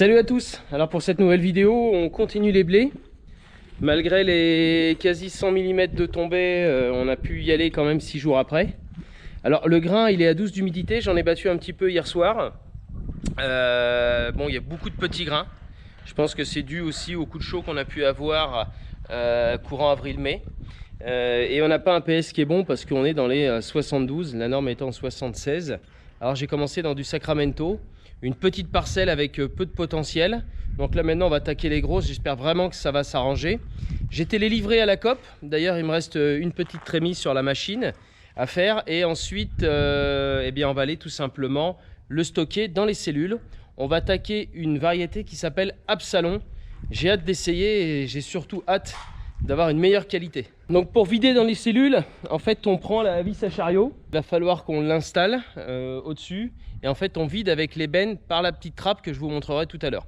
Salut à tous. Alors pour cette nouvelle vidéo, on continue les blés. Malgré les quasi 100 mm de tombée, on a pu y aller quand même 6 jours après. Alors le grain, il est à 12 d'humidité. J'en ai battu un petit peu hier soir. Bon, il y a beaucoup de petits grains. Je pense que c'est dû aussi au coup de chaud qu'on a pu avoir courant avril-mai. Et on n'a pas un PS qui est bon parce qu'on est dans les 72, la norme étant 76. Alors j'ai commencé dans du Sacramento, une petite parcelle avec peu de potentiel. Donc là maintenant on va attaquer les grosses, j'espère vraiment que ça va s'arranger. J'étais les livrer à la COP, d'ailleurs il me reste une petite trémie sur la machine à faire. Et ensuite eh bien, on va aller tout simplement le stocker dans les cellules. On va attaquer une variété qui s'appelle Absalon. J'ai hâte d'essayer et j'ai surtout hâte d'avoir une meilleure qualité. Donc pour vider dans les cellules, en fait on prend la vis à chariot. Il va falloir qu'on l'installe au-dessus. Et en fait on vide avec l'ébène par la petite trappe que je vous montrerai tout à l'heure.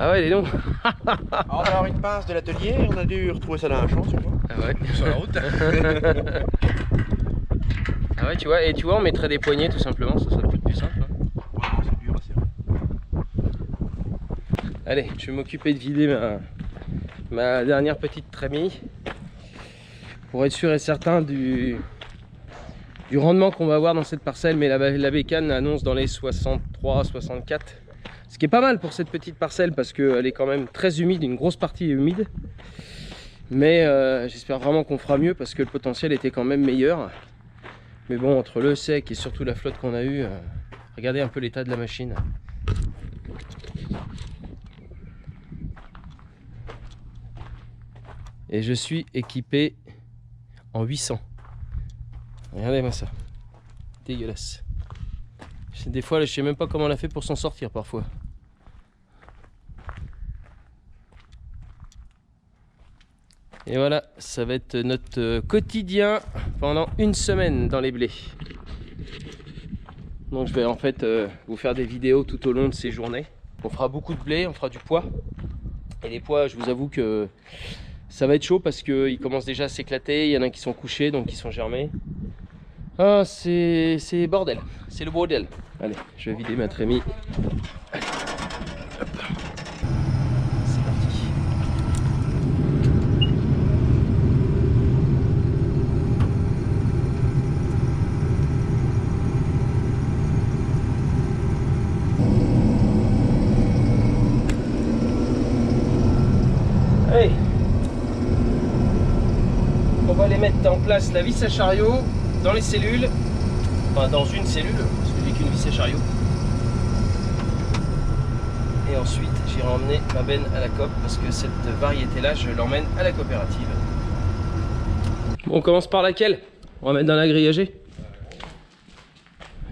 Ah ouais, il est long. Alors, on va avoir une pince de l'atelier, on a dû retrouver ça dans un champ, sûrement. Ah ouais. Sur la route. Ah ouais, tu vois, et tu vois, on mettrait des poignées tout simplement, ça serait plus simple. Hein. Ouais, c'est dur, c'est vrai. Allez, je vais m'occuper de vider ma dernière petite trémie pour être sûr et certain du rendement qu'on va avoir dans cette parcelle. Mais la bécane annonce dans les 63, 64. Ce qui est pas mal pour cette petite parcelle parce qu'elle est quand même très humide, une grosse partie est humide. Mais j'espère vraiment qu'on fera mieux parce que le potentiel était quand même meilleur. Mais bon, entre le sec et surtout la flotte qu'on a eue, regardez un peu l'état de la machine. Et je suis équipé en 800. Regardez-moi ça. Dégueulasse. Des fois, je sais même pas comment on a fait pour s'en sortir parfois. Et voilà, ça va être notre quotidien pendant une semaine dans les blés. Donc je vais en fait vous faire des vidéos tout au long de ces journées. On fera beaucoup de blé, on fera du pois. Et les pois, je vous avoue que ça va être chaud parce qu'ils commencent déjà à s'éclater. Il y en a qui sont couchés, donc ils sont germés. Ah, c'est bordel, c'est le bordel. Allez, je vais vider ma trémie. Allez. Hop. C'est parti. Allez. On va les mettre en place la vis à chariot dans les cellules. Enfin dans une cellule, parce que j'ai qu'une vis à chariot. Et ensuite j'irai emmener ma benne à la COP parce que cette variété là je l'emmène à la coopérative. Bon, on commence par laquelle? On va mettre dans la grillagée.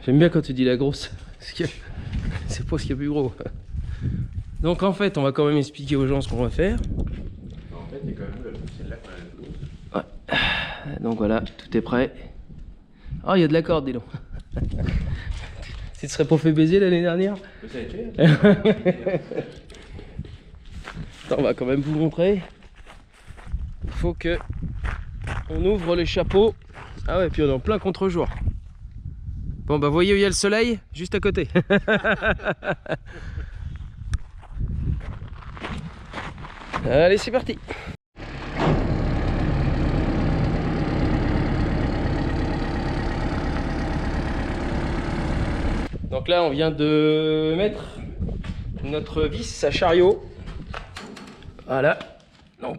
J'aime bien quand tu dis la grosse, parce que c'est pas ce qu'il y a plus gros. Donc en fait on va quand même expliquer aux gens ce qu'on va faire. En fait, c'est quand même celle-là qu'on a le plus gros. Ouais. Donc voilà, tout est prêt. Oh, il y a de la corde, dis donc. Tu te serais pas fait baiser l'année dernière? Ça a été. Attends, on va quand même vous montrer. Il faut que on ouvre les chapeaux. Ah ouais, puis on est en plein contre-jour. Bon bah voyez où il y a le soleil? Juste à côté. Allez, c'est parti. Donc là on vient de mettre notre vis à chariot. Voilà. Donc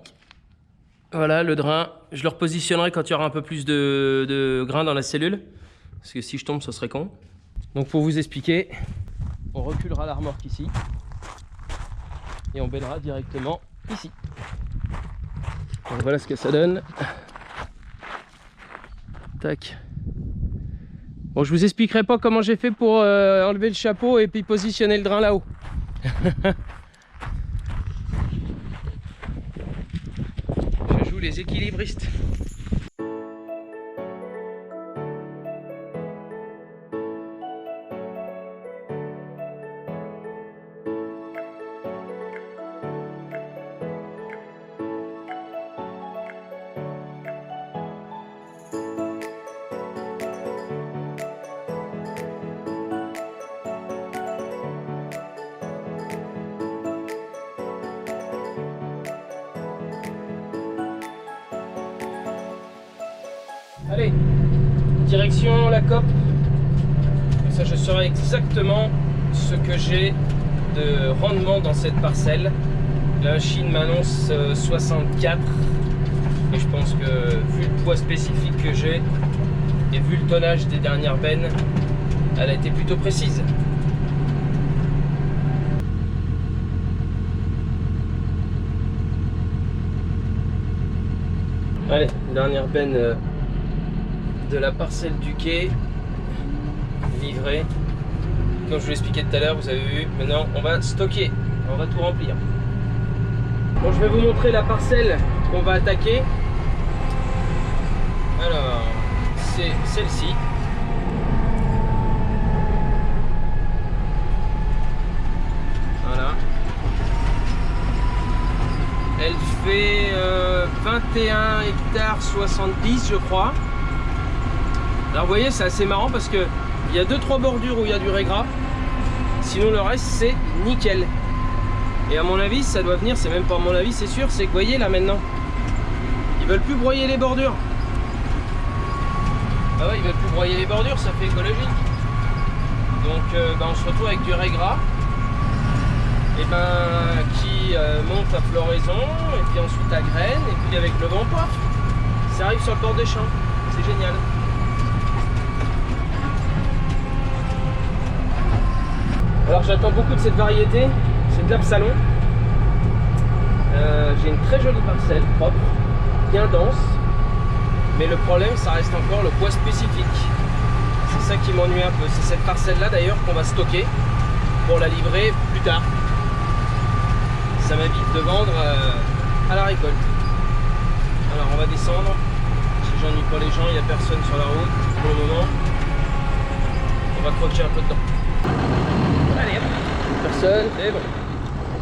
voilà le drain. Je le repositionnerai quand il y aura un peu plus de grain dans la cellule. Parce que si je tombe ce serait con. Donc pour vous expliquer, on reculera la remorque ici. Et on bêlera directement ici. Donc voilà ce que ça donne. Tac. Bon, je vous expliquerai pas comment j'ai fait pour enlever le chapeau et puis positionner le drain là-haut. Je joue les équilibristes. Allez, direction la COP. Comme ça je saurai exactement ce que j'ai de rendement dans cette parcelle. La Chine m'annonce 64. Et je pense que vu le poids spécifique que j'ai et vu le tonnage des dernières bennes, elle a été plutôt précise. Allez, dernière benne de la parcelle du quai livrée. Comme je vous l'expliquais tout à l'heure, vous avez vu, maintenant on va stocker, on va tout remplir. Bon, je vais vous montrer la parcelle qu'on va attaquer. Alors, c'est celle-ci. Voilà. Elle fait 21 hectares 70 je crois. Alors vous voyez, c'est assez marrant parce que il y a 2-3 bordures où il y a du régras. Sinon le reste c'est nickel. Et à mon avis ça doit venir, c'est même pas à mon avis, c'est sûr, c'est que vous voyez là maintenant, ils veulent plus broyer les bordures. Ah ouais, ils veulent plus broyer les bordures, ça fait écologique. Donc on se retrouve avec du régras et qui monte à floraison et puis ensuite à graines et puis avec le vent poif, ça arrive sur le bord des champs, c'est génial. Alors j'attends beaucoup de cette variété, c'est de l'Absalon. J'ai une très jolie parcelle, propre, bien dense. Mais le problème, ça reste encore le poids spécifique. C'est ça qui m'ennuie un peu. C'est cette parcelle-là d'ailleurs qu'on va stocker pour la livrer plus tard. Ça m'évite de vendre à la récolte. Alors on va descendre. Si j'ennuie pas les gens, il n'y a personne sur la route pour le moment. On va croquer un peu dedans. Allez, personne, c'est bon.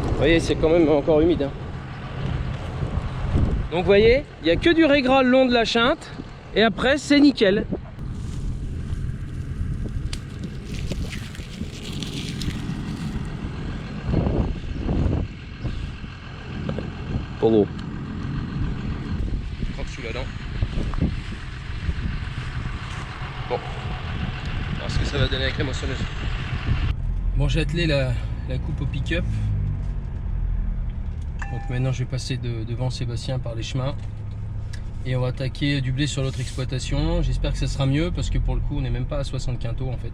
Vous voyez, c'est quand même encore humide. Hein. Donc vous voyez, il n'y a que du régras le long de la chinte. Et après, c'est nickel. Pas gros. Croque sous la dent. Bon. Alors ce que ça va donner avec la moissonneuse. Bon, j'ai attelé la coupe au pick-up. Donc maintenant je vais passer devant Sébastien par les chemins. Et on va attaquer du blé sur l'autre exploitation. J'espère que ça sera mieux parce que pour le coup on n'est même pas à 60 quintaux en fait.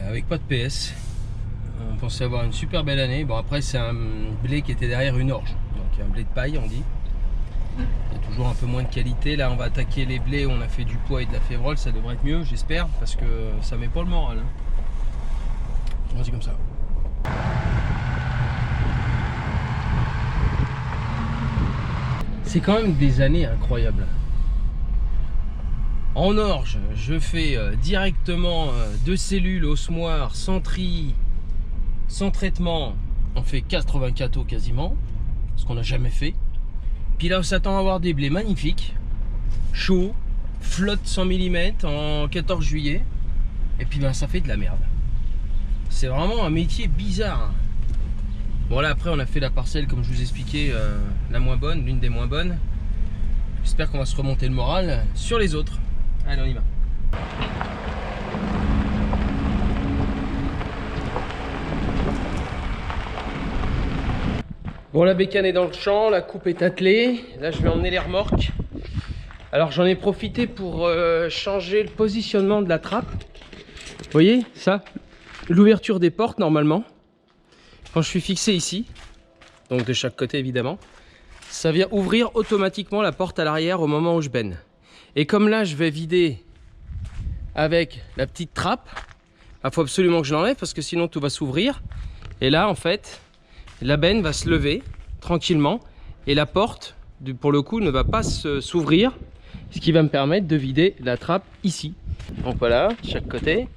Avec pas de PS. On pensait avoir une super belle année. Bon après c'est un blé qui était derrière une orge. Donc un blé de paille on dit. Il y a toujours un peu moins de qualité. Là on va attaquer les blés où on a fait du pois et de la févrole. Ça devrait être mieux j'espère parce que ça met pas le moral. Hein. Vas-y comme ça. C'est quand même des années incroyables. En orge, je fais directement 2 cellules au semoir, sans tri, sans traitement. On fait 80 cathos quasiment, ce qu'on n'a jamais fait. Puis là, on s'attend à avoir des blés magnifiques, chauds, flotte 100 mm en 14 juillet. Et puis ça fait de la merde. C'est vraiment un métier bizarre. Bon là après on a fait la parcelle comme je vous expliquais, la moins bonne, l'une des moins bonnes. J'espère qu'on va se remonter le moral sur les autres. Allez on y va. Bon la bécane est dans le champ, la coupe est attelée. Là je vais emmener les remorques. Alors j'en ai profité pour changer le positionnement de la trappe. Vous voyez ça? L'ouverture des portes normalement. Quand je suis fixé ici, donc de chaque côté évidemment, ça vient ouvrir automatiquement la porte à l'arrière au moment où je benne. Et comme là je vais vider avec la petite trappe, il faut absolument que je l'enlève parce que sinon tout va s'ouvrir. Et là en fait, la benne va se lever tranquillement et la porte, pour le coup, ne va pas s'ouvrir, ce qui va me permettre de vider la trappe ici. Donc voilà, de chaque côté.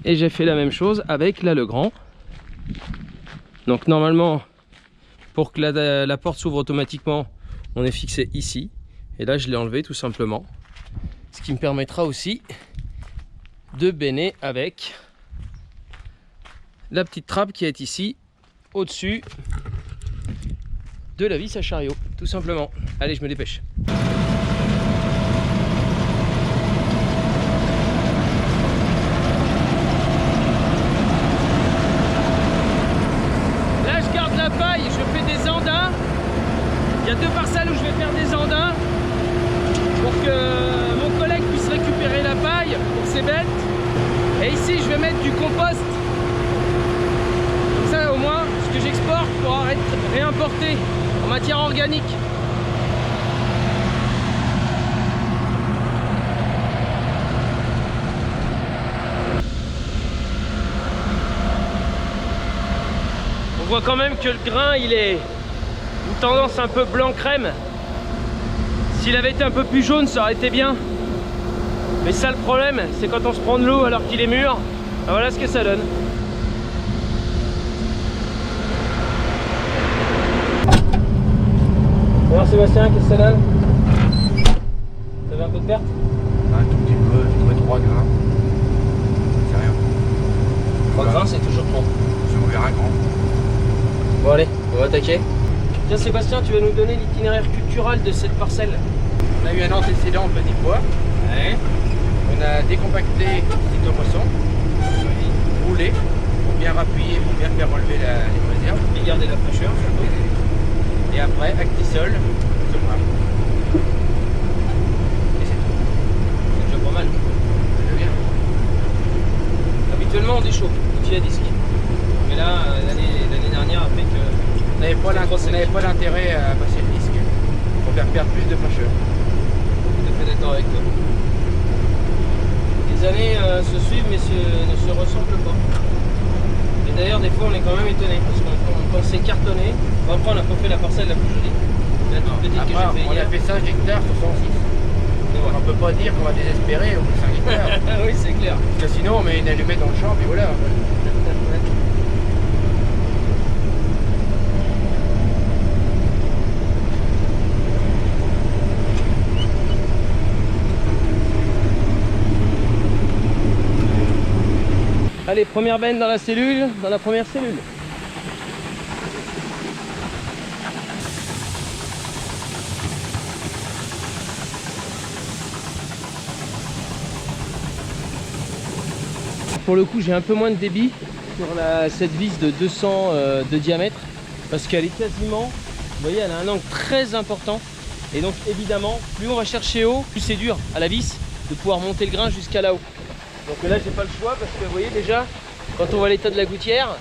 Et j'ai fait la même chose avec la Legrand. Donc normalement, pour que la porte s'ouvre automatiquement, on est fixé ici. Et là, je l'ai enlevé tout simplement. Ce qui me permettra aussi de benner avec la petite trappe qui est ici, au-dessus de la vis à chariot, tout simplement. Allez, je me dépêche. la paille, je fais des andins. Il y a 2 parcelles où je vais faire des andins pour que mon collègue puisse récupérer la paille pour ses bêtes. Et ici, je vais mettre du compost. Comme ça, au moins, ce que j'exporte pourra être réimporté en matière organique. On voit quand même que le grain, il est une tendance un peu blanc crème. S'il avait été un peu plus jaune, ça aurait été bien. Mais ça, le problème, c'est quand on se prend de l'eau alors qu'il est mûr. Ben voilà ce que ça donne. Alors Sébastien, qu'est-ce que ça donne? T'avais un peu de perte? Un tout petit peu, j'ai trouvé 3 grains. C'est rien. 3 grains, c'est toujours trop. Je vous verrai un grand. Bon allez, on va attaquer. Tiens Sébastien, tu vas nous donner l'itinéraire culturel de cette parcelle. On a eu un antécédent petit pois. Ouais. On a décompacté petit moisson, roulé pour bien rappuyer, pour bien faire relever les réserves. Et garder la fraîcheur surtout. Et après, Actisol, semoir. Et c'est tout. C'est déjà pas mal. C'est bien. Habituellement on déchauffe, outil à disque. Mais là, l'année dernière a fait que... On n'avait pas l'intérêt à passer le disque pour faire perdre plus de fraîcheur. Tout à fait d'accord avec toi. Les années se suivent mais ne se ressemblent pas. Et d'ailleurs des fois on est quand même étonné parce qu'on s'est cartonné. Bon, après on n'a pas fait la parcelle la plus jolie. La toute petite que j'ai fait On hier. a fait 5 hectares sur 106. On ne peut pas dire qu'on va désespérer au bout de 5 hectares. Oui c'est clair. Parce que sinon on met une allumette dans le champ et voilà. Allez, première benne dans la cellule, dans la première cellule. Pour le coup, j'ai un peu moins de débit sur cette vis de 200 de diamètre parce qu'elle est quasiment, vous voyez, elle a un angle très important. Et donc évidemment, plus on va chercher haut, plus c'est dur à la vis de pouvoir monter le grain jusqu'à là-haut. Donc là j'ai pas le choix parce que vous voyez déjà quand on voit l'état de la gouttière,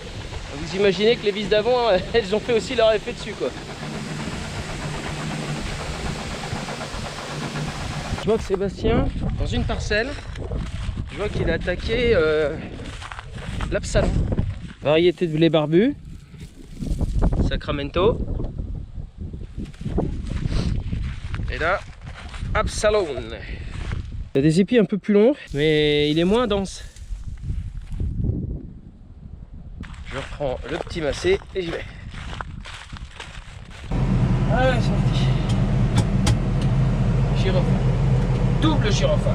vous imaginez que les vis d'avant elles ont fait aussi leur effet dessus quoi. Je vois que Sébastien, dans une parcelle, je vois qu'il a attaqué l'Absalon. Variété de blé barbu, Sacramento. Et là, Absalon. Il y a des épis un peu plus longs, mais il est moins dense. Je reprends le petit macé et j'y vais. Allez, c'est parti. Gyrophare. Double gyrophare.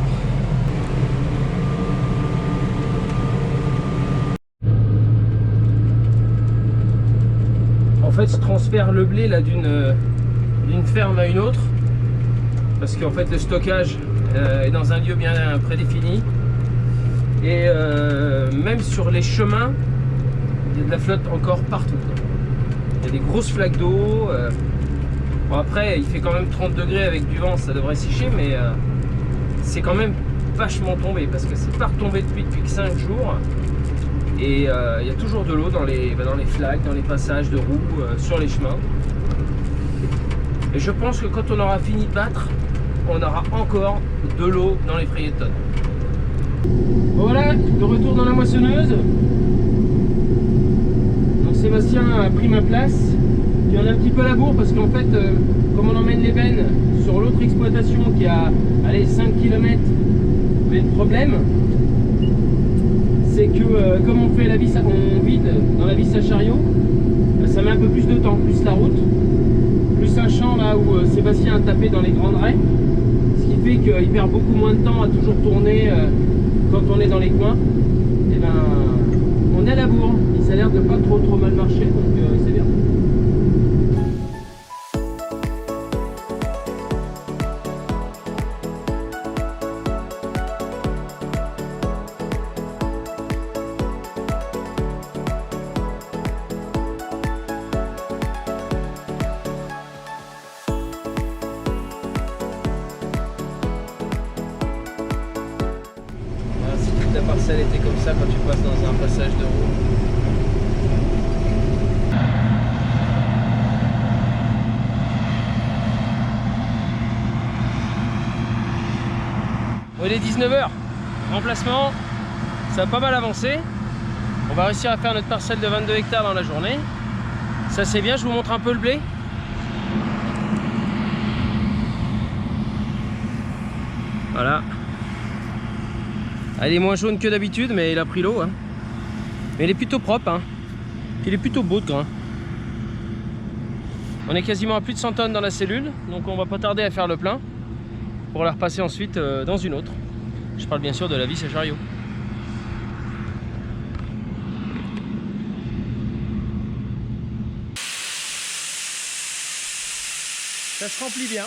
En fait, je transfère le blé là d'une ferme à une autre. Parce qu'en fait, le stockage est dans un lieu bien prédéfini. Et même sur les chemins, il y a de la flotte encore partout. Il y a des grosses flaques d'eau. Bon, après, il fait quand même 30 degrés avec du vent, ça devrait sécher, mais c'est quand même vachement tombé parce que c'est pas retombé depuis que 5 jours. Et il y a toujours de l'eau dans les flaques, dans les passages de roues, sur les chemins. Et je pense que quand on aura fini de battre, on aura encore de l'eau dans les frayers de tonnes. Voilà, de retour dans la moissonneuse. Donc Sébastien a pris ma place. Puis on a un petit peu la bourre parce qu'en fait, comme on emmène les bennes sur l'autre exploitation qui a allez, 5 km, mais le problème, c'est que comme on fait la vis, on vide dans la vis à chariot, ça met un peu plus de temps, plus la route, plus un champ là où Sébastien a tapé dans les grandes raies, ce qui fait qu'il perd beaucoup moins de temps à toujours tourner quand on est dans les coins. Et ben, on est à la bourre, il ça a l'air de pas trop mal marcher, donc c'est bien. parcelle était comme ça quand tu passes dans un passage de roue. Bon, il est 19 h, remplacement, ça a pas mal avancé. On va réussir à faire notre parcelle de 22 hectares dans la journée. Ça c'est bien, je vous montre un peu le blé. Voilà. Elle est moins jaune que d'habitude, mais il a pris l'eau. Hein. Mais il est plutôt propre. Hein. Il est plutôt beau de grain. On est quasiment à plus de 100 tonnes dans la cellule, donc on va pas tarder à faire le plein pour la repasser ensuite dans une autre. Je parle bien sûr de la vis à chariot. Ça se remplit bien.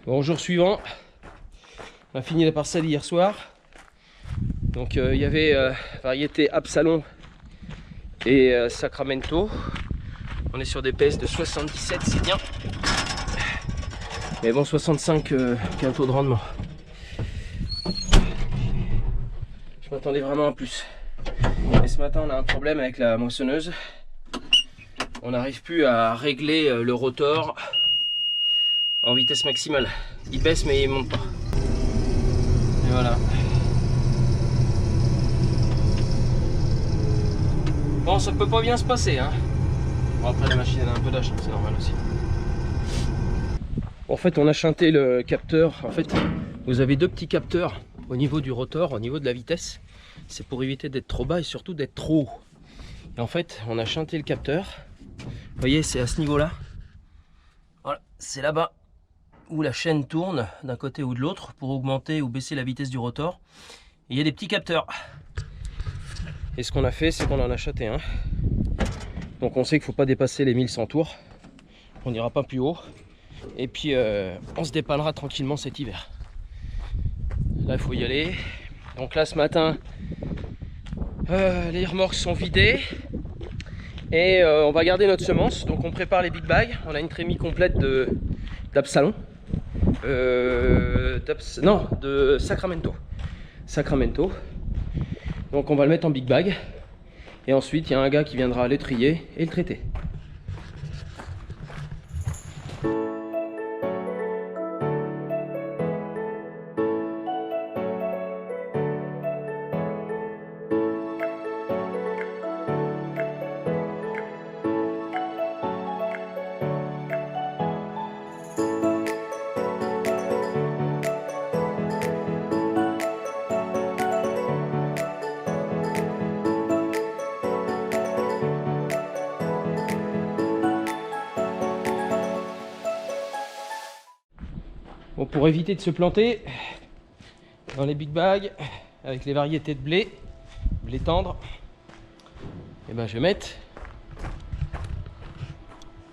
Bon, jour suivant, on a fini la parcelle hier soir. Donc il y avait variété Absalon et Sacramento. On est sur des PS de 77, c'est bien. Mais bon, 65 qui a un taux de rendement. Je m'attendais vraiment à plus. Et ce matin, on a un problème avec la moissonneuse. On n'arrive plus à régler le rotor en vitesse maximale. Il baisse mais il monte pas. Et voilà. Bon, ça peut pas bien se passer, hein. Bon, après la machine elle a un peu d'âge, c'est normal aussi. En fait, on a chanté le capteur. En fait, vous avez deux petits capteurs au niveau du rotor, au niveau de la vitesse. C'est pour éviter d'être trop bas et surtout d'être trop haut. Et en fait, on a chanté le capteur. Vous voyez, c'est à ce niveau-là. Voilà, c'est là-bas où la chaîne tourne d'un côté ou de l'autre pour augmenter ou baisser la vitesse du rotor. Et il y a des petits capteurs. Et ce qu'on a fait, c'est qu'on en a chanté un. Donc on sait qu'il ne faut pas dépasser les 1100 tours. On n'ira pas plus haut. Et puis on se dépannera tranquillement cet hiver. Là, il faut y aller. Donc là, ce matin, les remorques sont vidées. Et on va garder notre semence. Donc on prépare les big bags. On a une trémie complète d'Absalon. Non, de Sacramento. Donc on va le mettre en big bag. Et ensuite, il y a un gars qui viendra le trier et le traiter. Bon, pour éviter de se planter, dans les big bags, avec les variétés de blé tendre, et ben je vais mettre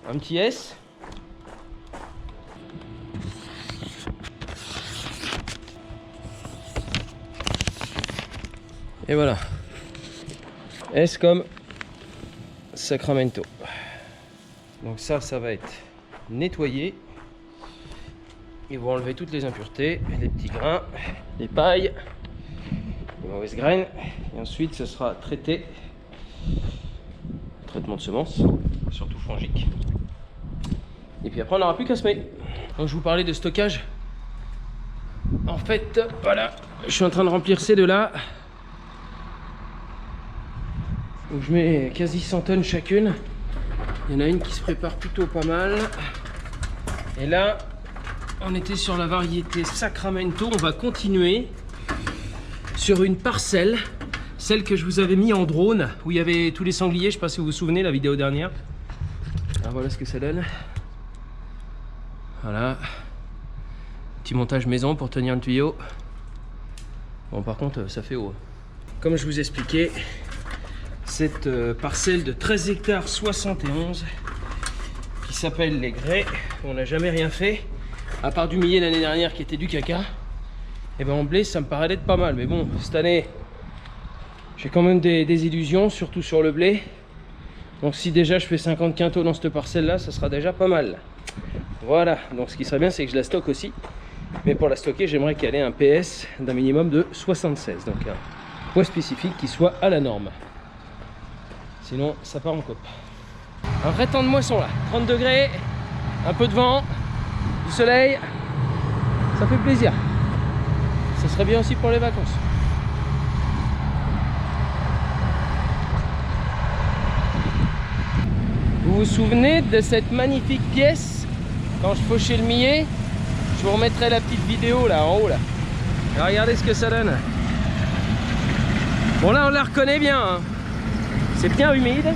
un petit S. Et voilà. S comme Sacramento. Donc ça va être nettoyé. Ils vont enlever toutes les impuretés, les petits grains, les pailles, les mauvaises graines. Et ensuite, ce sera traité. Traitement de semences, surtout fongique. Et puis après, on n'aura plus qu'à semer. Donc, je vous parlais de stockage. En fait, voilà, je suis en train de remplir ces deux-là. Donc, je mets quasi 100 tonnes chacune. Il y en a une qui se prépare plutôt pas mal. Et là, on était sur la variété Sacramento. On va continuer sur une parcelle, celle que je vous avais mis en drone, où il y avait tous les sangliers. Je ne sais pas si vous vous souvenez, la vidéo dernière. Alors voilà ce que ça donne. Voilà. Petit montage maison pour tenir le tuyau. Bon, par contre, ça fait haut. Comme je vous expliquais, cette parcelle de 13 hectares 71 qui s'appelle les Grès, on n'a jamais rien fait. À part du millet l'année dernière qui était du caca, et ben en blé ça me paraît d'être pas mal. Mais bon, cette année j'ai quand même des illusions, surtout sur le blé. Donc si déjà je fais 50 quintaux dans cette parcelle là, ça sera déjà pas mal. Voilà, donc ce qui serait bien, c'est que je la stocke aussi. Mais pour la stocker, j'aimerais qu'elle ait un PS d'un minimum de 76. Donc un poids spécifique qui soit à la norme. Sinon, ça part en coupe. Un vrai temps de moisson là. 30 degrés, un peu de vent, du soleil. Ça fait plaisir. Ça serait bien aussi pour les vacances. Vous vous souvenez de cette magnifique pièce quand je fauchais le millet? Je vous remettrai la petite vidéo là en haut là. Et regardez ce que ça donne. Bon là on la reconnaît bien, hein. C'est bien humide.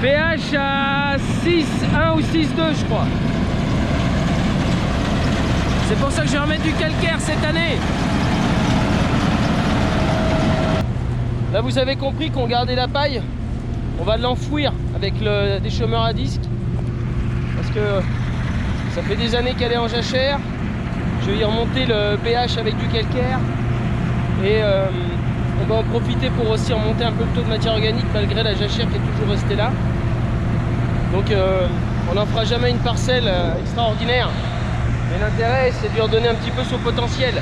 pH à 6,1 ou 6,2 je crois. C'est pour ça que je vais remettre du calcaire cette année. Là vous avez compris qu'on gardait la paille. On va l'enfouir avec le déchômeur à disque. Parce que ça fait des années qu'elle est en jachère. Je vais y remonter le pH avec du calcaire. Et on va en profiter pour aussi remonter un peu le taux de matière organique malgré la jachère qui est toujours restée là. Donc on n'en fera jamais une parcelle extraordinaire. Mais l'intérêt c'est de lui redonner un petit peu son potentiel.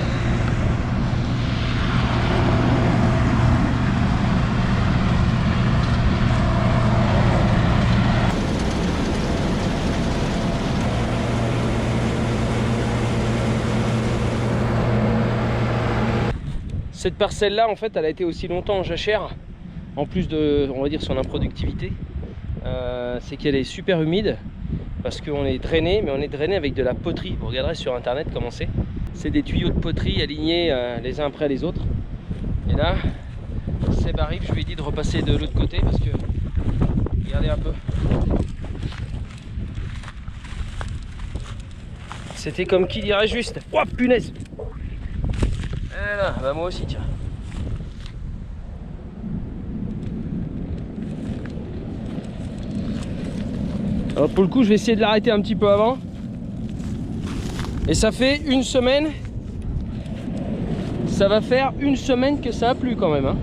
Cette parcelle-là, en fait, elle a été aussi longtemps en jachère, en plus de, on va dire, son improductivité. C'est qu'elle est super humide, parce qu'on est drainé, mais on est drainé avec de la poterie. Vous regarderez sur internet comment c'est. C'est des tuyaux de poterie alignés les uns après les autres. Et là, Seb arrive, je lui ai dit de repasser de l'autre côté, parce que, regardez un peu. C'était comme qui dirait juste, oh punaise! Et là, bah moi aussi tiens. Alors pour le coup je vais essayer de l'arrêter un petit peu avant. Et ça fait une semaine. Ça va faire une semaine que ça a plu quand même, hein.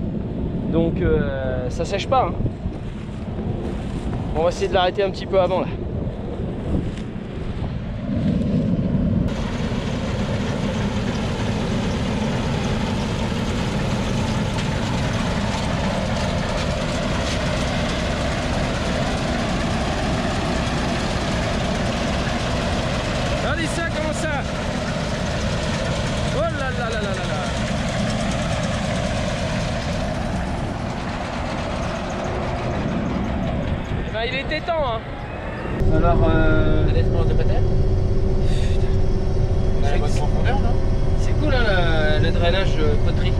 Donc ça sèche pas, hein. On va essayer de l'arrêter un petit peu avant là. Regardez ça, comment ça? Oh là là là là là là. Eh ben, il était temps, hein. Alors L'espérance de peut-être. On a la bonne profondeur, non? c'est cool hein, le drainage poterie.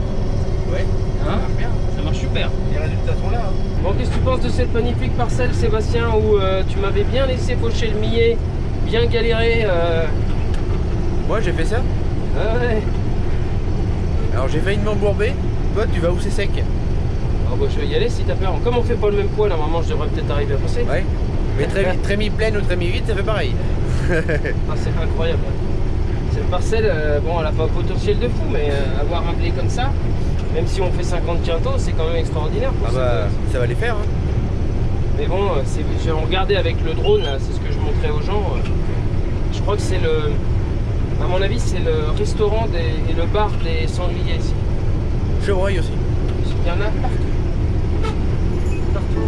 Ouais, ça Hein? marche bien. Ça marche super. Les résultats sont là. Hein. Bon, qu'est-ce que tu penses de cette magnifique parcelle, Sébastien, où tu m'avais bien laissé faucher le millet, bien galéré Moi j'ai fait ça. Ah ouais. Alors j'ai failli m'embourber. Toi tu vas où c'est sec. Ah bah, je vais y aller si t'as peur. Comme on fait pas le même poids, normalement je devrais peut-être arriver à passer. Ouais. Mais très mi-pleine ou très mi-vide, ça fait pareil. Ah, c'est incroyable. Cette parcelle, bon, elle a pas un potentiel de fou, mais avoir un blé comme ça, même si on fait 50 quintaux, c'est quand même extraordinaire. Pour Ah bah ça va les faire. Hein. Mais bon, j'ai regardé avec le drone, c'est ce que je montrais aux gens. Je crois que c'est le, à mon avis, c'est le restaurant et le bar des sangliers ici. Chevreuil aussi. Il y en a partout. Partout.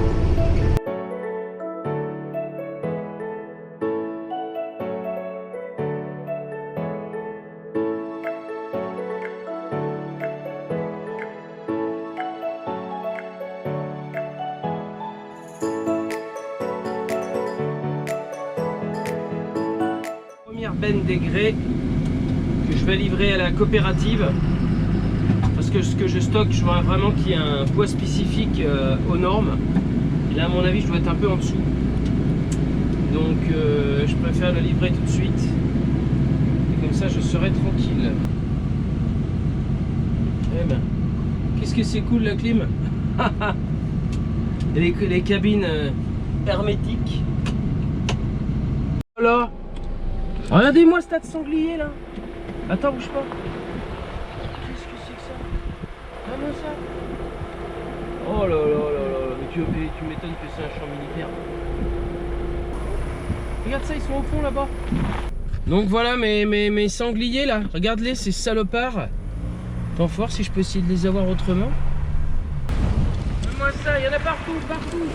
Première benne des grès que je vais livrer à la coopérative. Parce que ce que je stocke, je vois vraiment qu'il y a un poids spécifique aux normes. Et là, à mon avis, je dois être un peu en dessous. Donc, je préfère le livrer tout de suite. Et comme ça, je serai tranquille. Eh ben, qu'est-ce que c'est cool la clim. Et les cabines hermétiques. Voilà. Regardez-moi ce tas de sangliers là. Attends, bouge pas. Qu'est-ce que c'est que ça? Vraiment ça? Oh là là là là là, mais tu m'étonnes que c'est un champ militaire. Regarde ça, ils sont au fond là-bas. Donc voilà mes sangliers là. Regarde-les, ces salopards. Temps fort si je peux essayer de les avoir autrement. Donne-moi ça, il y en a partout. Partout.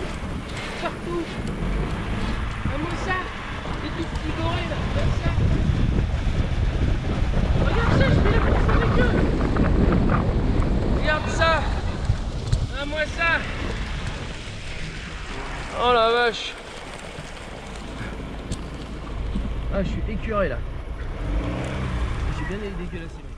Donne-moi ça. Des tout petits gorées là. Donne ça. Regarde ça, je fais la course avec eux. Regarde ça. Donne-moi ça. Oh la vache. Ah, je suis écuré là. J'ai bien dégueulassé.